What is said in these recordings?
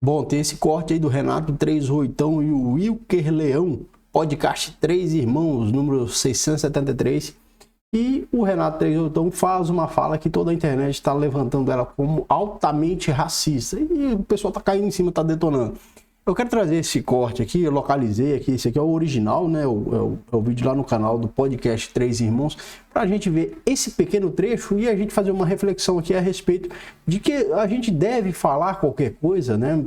Bom, tem esse corte aí do Renato 38 e o Wilker Leão, podcast Três Irmãos, número 673. E o Renato 38 faz uma fala que toda a internet está levantando ela como altamente racista. E o pessoal tá caindo em cima, tá detonando. Eu quero trazer esse corte aqui, eu localizei aqui, esse aqui é o original, né? O vídeo lá no canal do podcast Três Irmãos, pra gente ver esse pequeno trecho e a gente fazer uma reflexão aqui a respeito de que a gente deve falar qualquer coisa, né?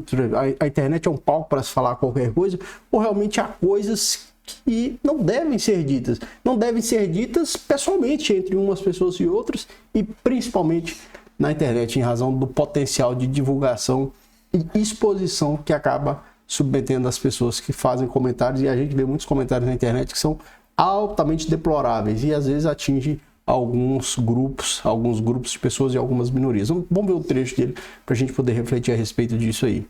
A internet é um palco para se falar qualquer coisa, ou realmente há coisas que não devem ser ditas. Não devem ser ditas pessoalmente entre umas pessoas e outras, e principalmente na internet, em razão do potencial de divulgação e exposição que acaba submetendo as pessoas que fazem comentários, e a gente vê muitos comentários na internet que são altamente deploráveis e às vezes atinge alguns grupos de pessoas e algumas minorias. Vamos ver o trecho dele para a gente poder refletir a respeito disso aí.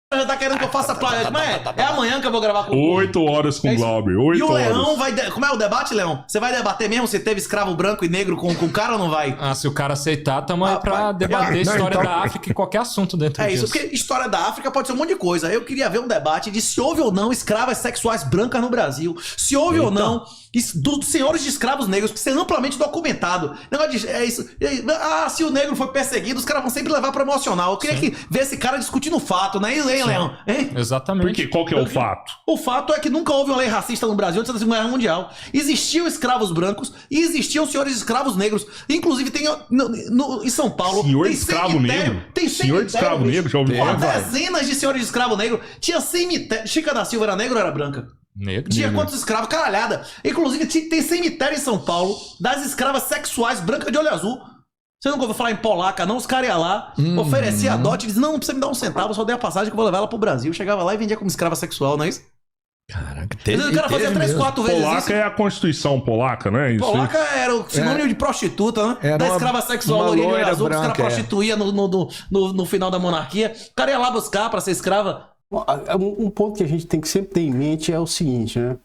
Tá querendo que eu faça plano, mas é amanhã que eu vou gravar com 8 horas com o Glauber, 8 horas. E o Leão horas. vai... Como é o debate, Leão? Você vai debater mesmo se teve escravo branco e negro com o cara ou não vai? Ah, se o cara aceitar, tamo aí pra debater história da África e qualquer assunto dentro disso. É isso, porque história da África pode ser um monte de coisa. Eu queria ver um debate de se houve ou não escravas sexuais brancas no Brasil. Se houve ou não dos senhores de escravos negros, que isso é amplamente documentado. Negócio de, é isso. Se o negro foi perseguido, os caras vão sempre levar pro emocional. Eu queria ver esse cara discutindo o fato, né? Hein, Leão? Hein? Exatamente. Porque qual que é o fato? O fato é que nunca houve uma lei racista no Brasil antes da Segunda Guerra Mundial. Existiam escravos brancos e existiam senhores de escravos negros. Inclusive tem em São Paulo... Senhor de escravo negro? Tem senhor de escravo negro? Já ouviu falar? Dezenas de senhores de escravo negro. Tinha cemitério... Chica da Silva era negro ou era branca? Negro. Tinha quantos escravos? Caralhada. Inclusive tem cemitério em São Paulo das escravas sexuais brancas de olho azul. Você nunca ouviu falar em polaca, não? Os caras iam lá, ofereciam a dote e diziam, não precisa me dar um centavo, só dei a passagem que eu vou levar ela pro Brasil. Chegava lá e vendia como escrava sexual, não é isso? Caraca, O cara fazia 3, 4 vezes polaca isso. É a Constituição polaca, né? Isso polaca era o sinônimo de prostituta, né? Era da escrava sexual, uma loira azul, que os caras branca, prostituíam no final da monarquia. O cara ia lá buscar pra ser escrava. Um ponto que a gente tem que sempre ter em mente é o seguinte, né?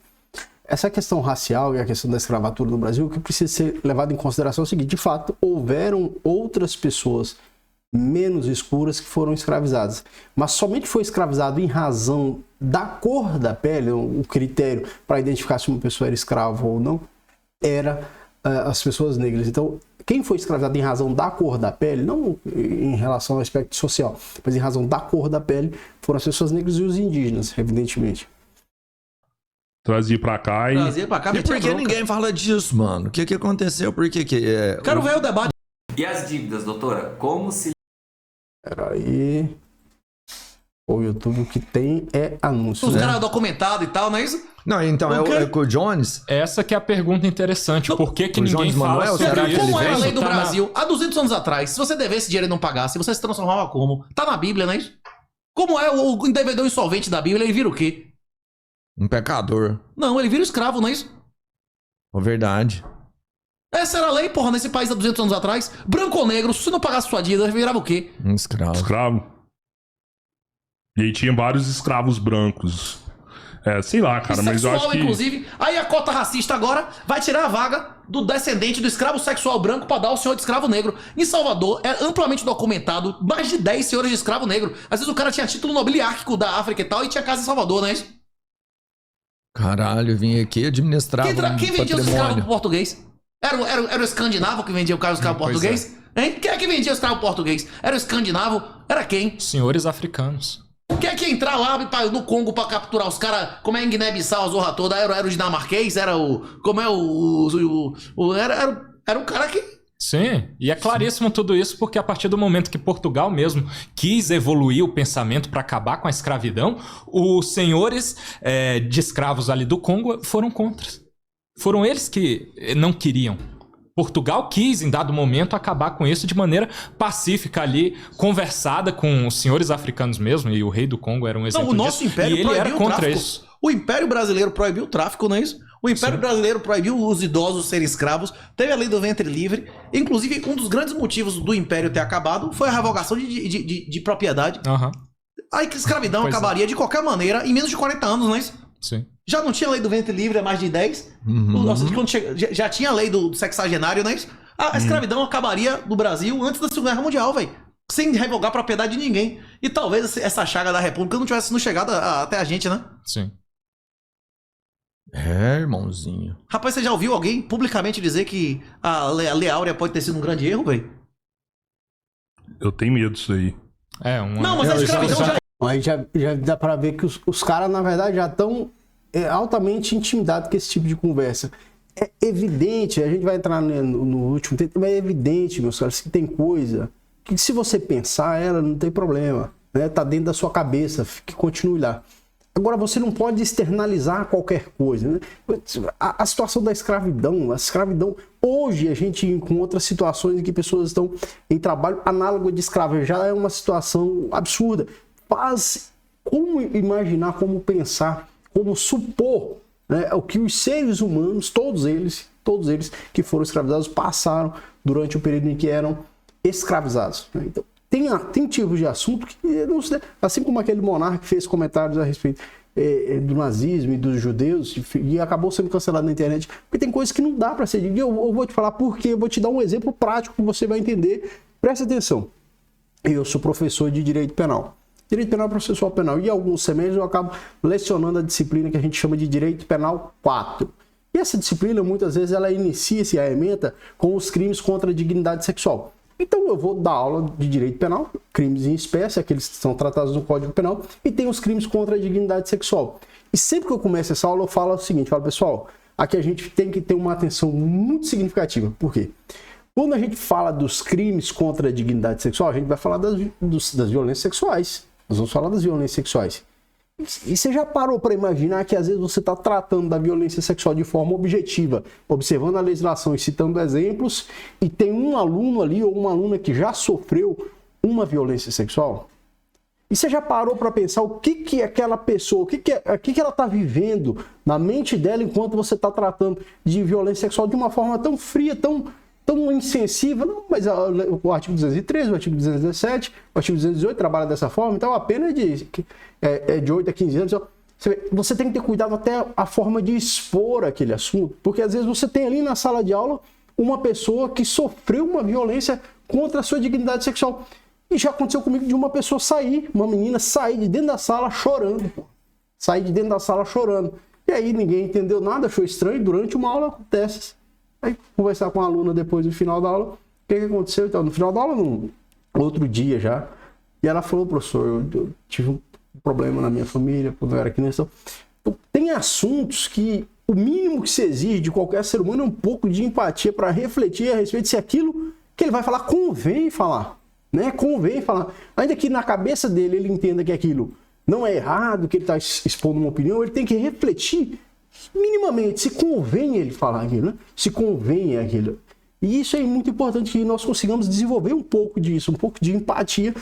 Essa questão racial e a questão da escravatura no Brasil, o que precisa ser levado em consideração é o seguinte: de fato, houveram outras pessoas menos escuras que foram escravizadas, mas somente foi escravizado em razão da cor da pele. O critério para identificar se uma pessoa era escrava ou não era as pessoas negras. Então, quem foi escravizado em razão da cor da pele, não em relação ao aspecto social, mas em razão da cor da pele, foram as pessoas negras e os indígenas, evidentemente. Trazia pra cá e... E por que ninguém fala disso, mano? O que aconteceu? Por que Quero ver o debate. E as dívidas, doutora? Como se... Peraí... O YouTube o que tem é anúncio. Os caras documentados e tal, não é isso? Não, então é com o Jones? Essa que é a pergunta interessante. Por que ninguém Jones fala Manuel, sobre será que isso? ele Como era a vem? lei do Brasil há 200 anos atrás? Se você devesse dinheiro e não pagasse, você se transformava como? Tá na Bíblia, não é isso? Como é o devedor insolvente da Bíblia? Ele vira o quê? Um pecador. Não, ele vira escravo, não é isso? É verdade. Essa era a lei, porra, nesse país há 200 anos atrás. Branco ou negro, se você não pagasse sua dívida, virava o quê? Um escravo. Escravo. E aí tinha vários escravos brancos. Sei lá, cara, mas eu acho que... inclusive. Aí a cota racista agora vai tirar a vaga do descendente do escravo sexual branco pra dar ao senhor de escravo negro. Em Salvador, é amplamente documentado mais de 10 senhores de escravo negro. Às vezes o cara tinha título nobiliárquico da África e tal, e tinha casa em Salvador, não é isso? Caralho, eu vim aqui administrar Quem vendia os escravos pro português? Era o escandinavo que vendia o escravo português? Hein? Quem é que vendia o escravo português? Era o escandinavo? Era quem? Senhores africanos. Quem é que ia entrar lá no Congo pra capturar os caras? Como é em Guiné-Bissau, a zorra toda? Era o dinamarquês? Era o... Como é era o cara que... Sim, e é claríssimo tudo isso porque a partir do momento que Portugal mesmo quis evoluir o pensamento para acabar com a escravidão, os senhores de escravos ali do Congo foram contra. Foram eles que não queriam. Portugal quis, em dado momento, acabar com isso de maneira pacífica ali, conversada com os senhores africanos mesmo, e o rei do Congo era um exemplo disso. Não, o nosso império e ele era contra tráfico. isso. O Império Brasileiro proibiu o tráfico, não é isso? O Império Brasileiro proibiu os idosos serem escravos, teve a lei do ventre livre. Inclusive, um dos grandes motivos do Império ter acabado foi a revogação de propriedade. Aí que a escravidão acabaria de qualquer maneira em menos de 40 anos, não é isso? Sim. Já não tinha lei do ventre livre há mais de 10? Nossa, já tinha a lei do sexagenário, não é isso? A escravidão acabaria no Brasil antes da Segunda Guerra Mundial, velho. sem revogar a propriedade de ninguém. E talvez essa chaga da República não tivesse chegado até a gente, né? Sim. Irmãozinho. Rapaz, você já ouviu alguém publicamente dizer que a Lei Áurea pode ter sido um grande erro, velho? Eu tenho medo disso aí. Não, mas a escravidão já... Aí já dá pra ver que os caras, na verdade, já estão altamente intimidados com esse tipo de conversa. É evidente, a gente vai entrar no último tempo, mas é evidente, meus caras, que tem coisa que se você pensar ela, não tem problema, né? Tá dentro da sua cabeça, que continue lá. Agora, você não pode externalizar qualquer coisa, né? A situação da escravidão, hoje a gente encontra situações em que pessoas estão em trabalho análogo de escravo, já é uma situação absurda. Mas como imaginar, como pensar, como supor, né, o que os seres humanos, todos eles que foram escravizados, passaram durante o período em que eram escravizados, né? Então, tem tipos de assunto que, assim como aquele monarca que fez comentários a respeito do nazismo e dos judeus e acabou sendo cancelado na internet, porque tem coisas que não dá para ser dito. Eu vou te falar por quê, eu vou te dar um exemplo prático que você vai entender. Presta atenção. Eu sou professor de Direito Penal. Direito Penal é processual penal. E alguns semestres eu acabo lecionando a disciplina que a gente chama de Direito Penal 4. E essa disciplina, muitas vezes, ela inicia, se arrementa com os crimes contra a dignidade sexual. Então eu vou dar aula de direito penal, crimes em espécie, aqueles que são tratados no Código Penal, e tem os crimes contra a dignidade sexual. E sempre que eu começo essa aula, eu falo o seguinte, pessoal, aqui a gente tem que ter uma atenção muito significativa. Por quê? Quando a gente fala dos crimes contra a dignidade sexual, a gente vai falar das violências sexuais. Nós vamos falar das violências sexuais. E você já parou para imaginar que às vezes você está tratando da violência sexual de forma objetiva, observando a legislação e citando exemplos, e tem um aluno ali ou uma aluna que já sofreu uma violência sexual? E você já parou para pensar o que aquela pessoa, o que ela está vivendo na mente dela enquanto você está tratando de violência sexual de uma forma tão fria, tão insensível? Não, mas o artigo 213, o artigo 217, o artigo 218 trabalha dessa forma, então a pena é de 8 a 15 anos. Você tem que ter cuidado até a forma de expor aquele assunto, porque às vezes você tem ali na sala de aula uma pessoa que sofreu uma violência contra a sua dignidade sexual. E já aconteceu comigo de uma pessoa uma menina sair de dentro da sala chorando, pô. Sair de dentro da sala chorando. E aí ninguém entendeu nada, achou estranho, durante uma aula dessas. Aí conversar com a aluna depois no final da aula, o que aconteceu? Então, no final da aula, no outro dia já, e ela falou, professor, eu tive um problema na minha família quando eu era criança. Então, tem assuntos que o mínimo que se exige de qualquer ser humano é um pouco de empatia para refletir a respeito se aquilo que ele vai falar convém falar, né? Convém falar. Ainda que na cabeça dele ele entenda que aquilo não é errado, que ele está expondo uma opinião, ele tem que refletir minimamente se convém ele falar aquilo, né? Se convém aquilo. E isso é muito importante que nós consigamos desenvolver um pouco disso, um pouco de empatia,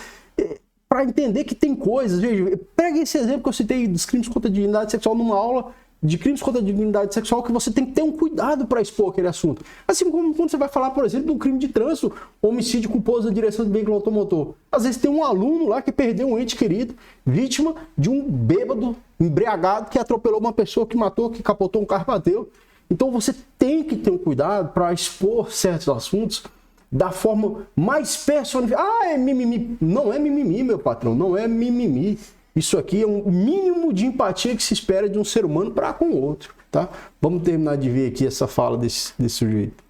para entender que tem coisas. Veja, pega esse exemplo que eu citei dos crimes contra a dignidade sexual numa aula de crimes contra a dignidade sexual, que você tem que ter um cuidado para expor aquele assunto. Assim como quando você vai falar, por exemplo, de um crime de trânsito, homicídio culposo da direção de veículo automotor. Às vezes tem um aluno lá que perdeu um ente querido, vítima de um bêbado embriagado que atropelou uma pessoa, que matou, que capotou um carro, bateu. Então você tem que ter um cuidado para expor certos assuntos da forma mais personificada. É mimimi. Não é mimimi, meu patrão, não é mimimi. Isso aqui é um mínimo de empatia que se espera de um ser humano para com o outro, tá? Vamos terminar de ver aqui essa fala desse sujeito.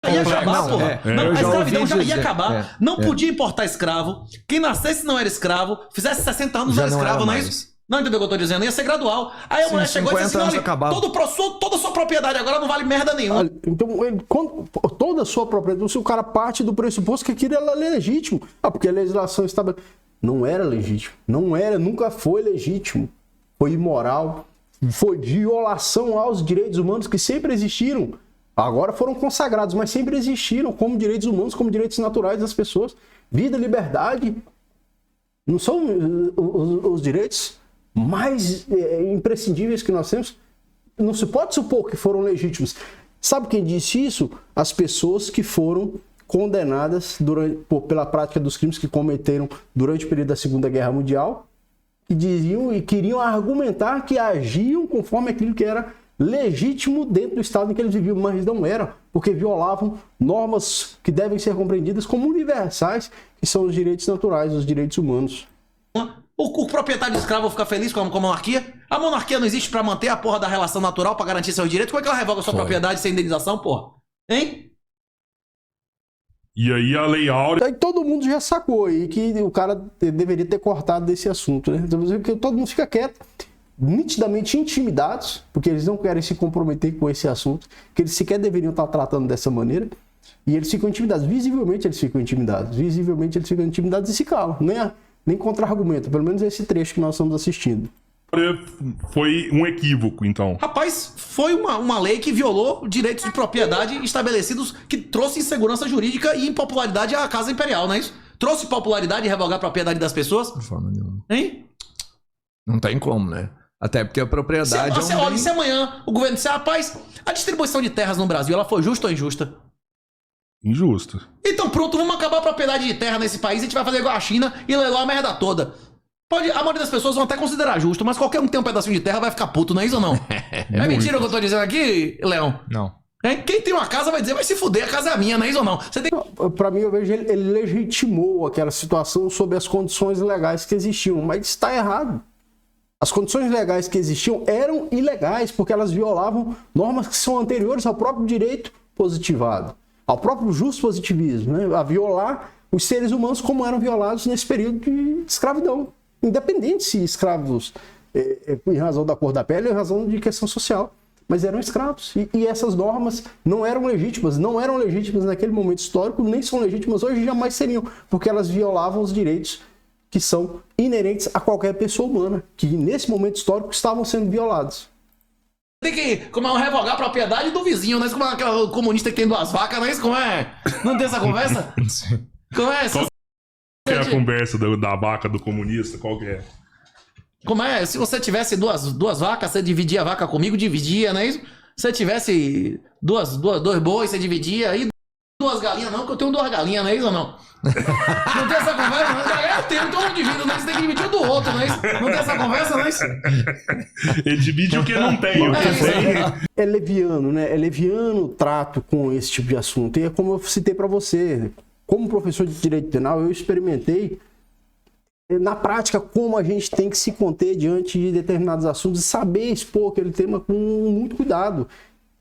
Ia acabar, porra. A escravidão já ia acabar. Não É. podia importar escravo. Quem nascesse não era escravo. Fizesse 60 anos Já não era não escravo, era não é mais. isso? Não entendeu o que eu tô dizendo? Ia ser gradual. Aí a Sim, mulher chegou e disse 50 assim: anos olha, acabava. toda a sua propriedade agora não vale merda nenhuma. Então, toda a sua propriedade, se o cara parte do pressuposto que aquilo era legítimo. Porque a legislação estava... Não era legítimo. Não era, nunca foi legítimo. Foi imoral. Foi violação aos direitos humanos que sempre existiram. Agora foram consagrados, mas sempre existiram como direitos humanos, como direitos naturais das pessoas. Vida, liberdade. Não são os direitos mais imprescindíveis que nós temos? Não se pode supor que foram legítimos. Sabe quem disse isso? As pessoas que foram condenadas pela prática dos crimes que cometeram durante o período da Segunda Guerra Mundial, que diziam e queriam argumentar que agiam conforme aquilo que era legítimo dentro do estado em que eles viviam, mas não era, porque violavam normas que devem ser compreendidas como universais, que são os direitos naturais, os direitos humanos. O proprietário de escravo fica feliz com a monarquia? A monarquia não existe pra manter a porra da relação natural, pra garantir seus direitos? Como é que ela revoga sua propriedade sem indenização, porra? Hein? E aí a Lei Áurea... Aí todo mundo já sacou aí que o cara deveria ter cortado desse assunto, né? Então, todo mundo fica quieto, nitidamente intimidados, porque eles não querem se comprometer com esse assunto, que eles sequer deveriam estar tratando dessa maneira, e eles ficam intimidados. Visivelmente eles ficam intimidados e se calam, nem contra-argumento, pelo menos esse trecho que nós estamos assistindo. Foi um equívoco, então. Rapaz, foi uma lei que violou direitos de propriedade estabelecidos, que trouxe insegurança jurídica e impopularidade à Casa Imperial, não é isso? Trouxe popularidade e revogar a propriedade das pessoas? De forma nenhuma. Hein? Não tem como, né? Até porque a propriedade é um olha, bem... se amanhã o governo disser, rapaz, a distribuição de terras no Brasil, ela foi justa ou injusta? Injusto. Então pronto, vamos acabar a propriedade de terra nesse país, a gente vai fazer igual a China e leiloar a merda toda. A maioria das pessoas vão até considerar justo, mas qualquer um que tem um pedacinho de terra vai ficar puto, não é isso ou não? É mentira o que eu tô dizendo aqui, Leão? Não. Quem tem uma casa vai dizer, vai se fuder, a casa é minha, não é isso ou não? Você tem... Pra mim, eu vejo ele legitimou aquela situação sob as condições legais que existiam, mas está errado. As condições legais que existiam eram ilegais, porque elas violavam normas que são anteriores ao próprio direito positivado, ao próprio justo positivismo, né? A violar os seres humanos como eram violados nesse período de escravidão. Independente se escravos em razão da cor da pele ou em razão de questão social. Mas eram escravos. E essas normas não eram legítimas naquele momento histórico, nem são legítimas hoje e jamais seriam, porque elas violavam os direitos que são inerentes a qualquer pessoa humana, que nesse momento histórico estavam sendo violados. Tem que, revogar a propriedade do vizinho, não é isso? Como é aquele comunista que tem 2 vacas, não é isso? Como é? Não tem essa conversa? Como é? Qual que é a conversa da vaca do comunista? Qual que é? Como é? Se você tivesse duas vacas, você dividia a vaca comigo, dividia, não é isso? Se você tivesse dois bois, você dividia. E 2 galinhas não, porque eu tenho 2 galinhas, não é isso ou não? Não tem essa conversa? Não? Eu tenho, então eu não divido, não é isso? Tem que dividir o do outro, não é isso? Não tem essa conversa, não é isso? Ele divide o que não tem, o que tem. É leviano, né? É leviano o trato com esse tipo de assunto. E é como eu citei para você, como professor de direito penal, eu experimentei na prática como a gente tem que se conter diante de determinados assuntos e saber expor aquele tema com muito cuidado.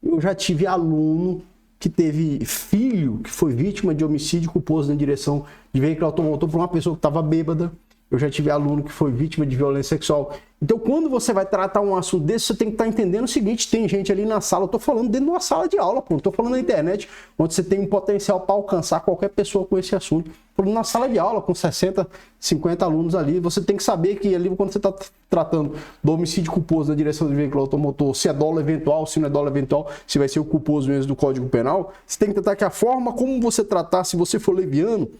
Eu já tive aluno que teve filho que foi vítima de homicídio culposo na direção de veículo automotor por uma pessoa que estava bêbada. Eu já tive aluno que foi vítima de violência sexual. Então, quando você vai tratar um assunto desse, você tem que estar entendendo o seguinte: tem gente ali na sala, eu estou falando dentro de uma sala de aula, estou falando na internet, onde você tem um potencial para alcançar qualquer pessoa com esse assunto. Falando na sala de aula, com 60, 50 alunos ali, você tem que saber que ali, quando você está tratando do homicídio culposo na direção de veículo automotor, se é dolo eventual, se não é dolo eventual, se vai ser o culposo mesmo do Código Penal, você tem que tratar que a forma como você tratar, se você for leviano,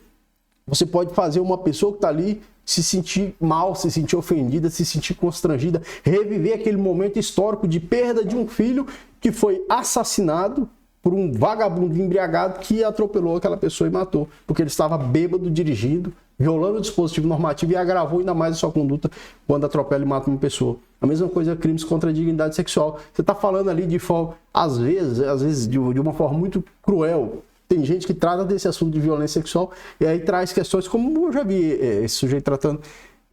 você pode fazer uma pessoa que está ali se sentir mal, se sentir ofendida, se sentir constrangida, reviver aquele momento histórico de perda de um filho que foi assassinado por um vagabundo embriagado que atropelou aquela pessoa e matou, porque ele estava bêbado, dirigindo, violando o dispositivo normativo e agravou ainda mais a sua conduta quando atropela e mata uma pessoa. A mesma coisa, crimes contra a dignidade sexual. Você está falando ali de forma, às vezes de uma forma muito cruel. Tem gente que trata desse assunto de violência sexual e aí traz questões como eu já vi esse sujeito tratando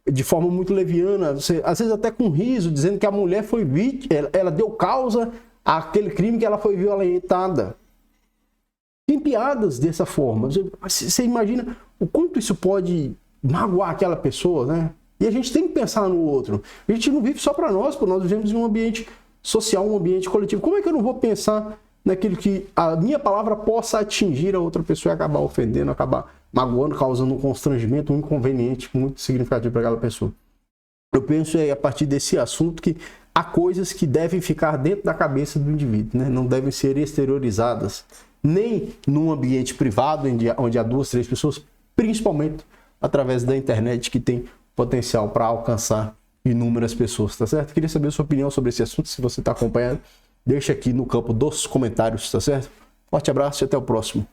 de forma muito leviana, às vezes até com riso, dizendo que a mulher foi vítima, ela deu causa àquele crime que ela foi violentada. Tem piadas dessa forma. Você imagina o quanto isso pode magoar aquela pessoa, né? E a gente tem que pensar no outro. A gente não vive só para nós vivemos em um ambiente social, um ambiente coletivo. Como é que eu não vou pensar naquilo que a minha palavra possa atingir a outra pessoa e acabar ofendendo, acabar magoando, causando um constrangimento, um inconveniente muito significativo para aquela pessoa? Eu penso a partir desse assunto que há coisas que devem ficar dentro da cabeça do indivíduo, né? Não devem ser exteriorizadas, nem num ambiente privado, onde há 2, 3 pessoas, principalmente através da internet, que tem potencial para alcançar inúmeras pessoas, tá certo? Queria saber a sua opinião sobre esse assunto, se você está acompanhando. Deixa aqui no campo dos comentários, tá certo? Forte abraço e até o próximo.